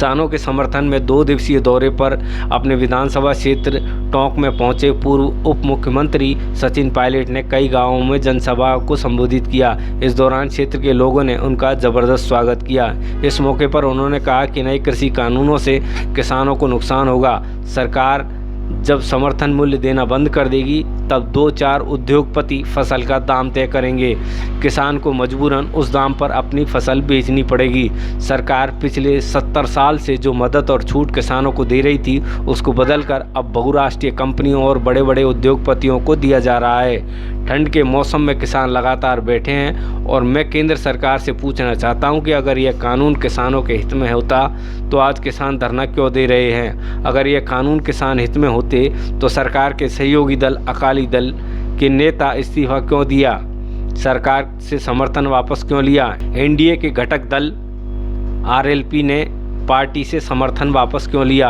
किसानों के समर्थन में 2 दिवसीय दौरे पर अपने विधानसभा क्षेत्र टोंक में पहुंचे पूर्व उप मुख्यमंत्री सचिन पायलट ने कई गांवों में जनसभा को संबोधित किया। इस दौरान क्षेत्र के लोगों ने उनका जबरदस्त स्वागत किया। इस मौके पर उन्होंने कहा कि नए कृषि कानूनों से किसानों को नुकसान होगा। सरकार जब समर्थन मूल्य देना बंद कर देगी तब 2-4 उद्योगपति फसल का दाम तय करेंगे। किसान को मजबूरन उस दाम पर अपनी फसल बेचनी पड़ेगी। सरकार पिछले 70 साल से जो मदद और छूट किसानों को दे रही थी उसको बदलकर अब बहुराष्ट्रीय कंपनियों और बड़े बड़े उद्योगपतियों को दिया जा रहा है। ठंड के मौसम में किसान लगातार बैठे हैं और मैं केंद्र सरकार से पूछना चाहता हूं कि अगर यह कानून किसानों के हित में होता तो आज किसान धरना क्यों दे रहे हैं। अगर यह कानून किसान हित में होते तो सरकार के सहयोगी दल अकाली दल के नेता इस्तीफा क्यों दिया, सरकार से समर्थन वापस क्यों लिया। एनडीए के घटक दल आरएलपी ने पार्टी से समर्थन वापस क्यों लिया।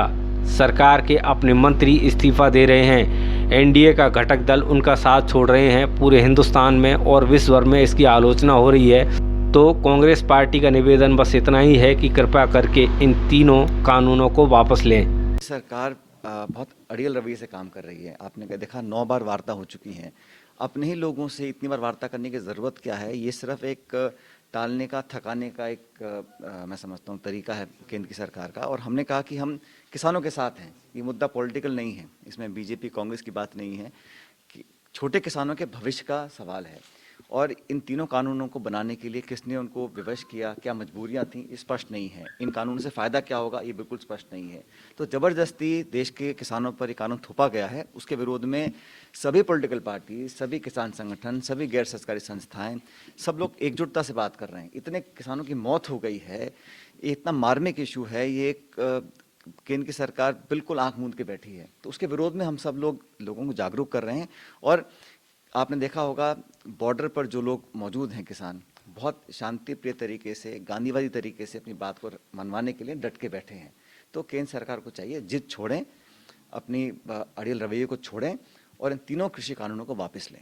सरकार के अपने मंत्री इस्तीफा दे रहे हैं, एनडीए का घटक दल उनका साथ छोड़ रहे हैं। पूरे हिंदुस्तान में और विश्व भर में इसकी आलोचना हो रही है। तो कांग्रेस पार्टी का निवेदन बस इतना ही है कि कृपया करके इन तीनों कानूनों को वापस लें। सरकार बहुत अड़ियल रवैये से काम कर रही है। आपने देखा 9 बार वार्ता हो चुकी है। अपने ही लोगों से इतनी बार वार्ता करने की ज़रूरत क्या है। ये सिर्फ एक टालने का, थकाने का एक मैं समझता हूँ तरीका है केंद्र की सरकार का। और हमने कहा कि हम किसानों के साथ हैं। ये मुद्दा पॉलिटिकल नहीं है, इसमें बीजेपी कांग्रेस की बात नहीं है, कि छोटे किसानों के भविष्य का सवाल है। और इन तीनों कानूनों को बनाने के लिए किसने उनको विवश किया, क्या मजबूरियां थीं, स्पष्ट नहीं है। इन कानूनों से फ़ायदा क्या होगा, ये बिल्कुल स्पष्ट नहीं है। तो ज़बरदस्ती देश के किसानों पर ये कानून थोपा गया है। उसके विरोध में सभी पॉलिटिकल पार्टी, सभी किसान संगठन, सभी गैर सरकारी संस्थाएं, सब लोग एकजुटता से बात कर रहे हैं। इतने किसानों की मौत हो गई है, ये इतना मार्मिक इशू है, ये एक केंद्र की सरकार बिल्कुल आंख मूंद के बैठी है। तो उसके विरोध में हम सब लोगों को जागरूक कर रहे हैं। और आपने देखा होगा बॉर्डर पर जो लोग मौजूद हैं किसान, बहुत शांति प्रिय तरीके से, गांधीवादी तरीके से अपनी बात को मनवाने के लिए डट के बैठे हैं। तो केंद्र सरकार को चाहिए जिद छोड़ें, अपनी अड़ियल रवैये को छोड़ें और इन तीनों कृषि कानूनों को वापस लें।